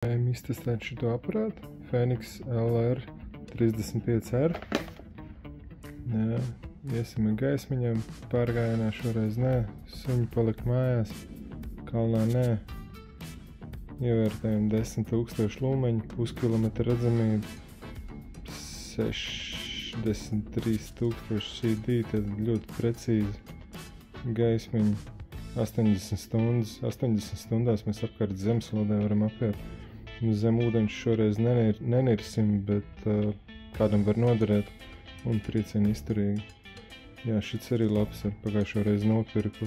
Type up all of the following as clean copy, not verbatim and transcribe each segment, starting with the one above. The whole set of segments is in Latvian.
Iztestēt šito aparātu, Fenix LR35R. Jā, iesim ar gaismiņām, pārgājienā šoreiz nē, suņi palika mājās, kalnā nē. Ievērtējam 10,000 lumeņu, puskilometra redzamība, 63,000 CD, tad ļoti precīzi gaismiņi, 80 stundās mēs apkārt zemeslodē varam apiet. Zem ūdeņš šoreiz nenirsim, bet kādam var noderēt un triecieni izturīgi. Jā, šits arī labs, ar pagājušo reizi nopirku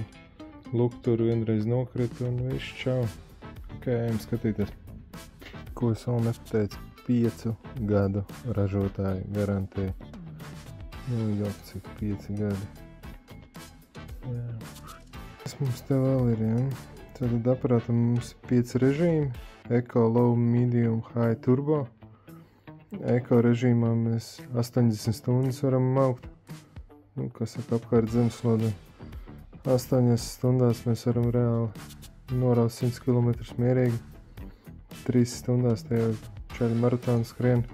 lukturu, vienreiz nokritu un viss, čau. Ok, ejam skatīties. Ko es vēl nepateicu, 5 gadu ražotāju garantija. Nu, jau cik 5 gadi. Jā. Kas mums te vēl ir, jā? Tātad aparātam mums ir 5 režīmi. Eco, Low, Medium, High, Turbo. Eco režīmā mēs 80 stundas varam maukt. Nu, kas saka, apkārt zemeslodē. 8 stundās mēs varam reāli noraust 100 km mierīgi. 3 stundās te jau čaļi maratonu skrien.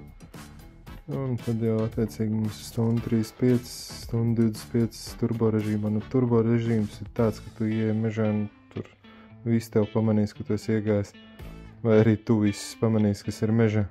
Un tad jau attiecīgi mums stundu 35, stundu 25 turbo režīmā. Nu, turbo režīms ir tāds, ka tu ieej mežā un tur visi tev pamanīs, ka tu esi iegājis. Vai arī tu visus pamanīs, kas ir mežā.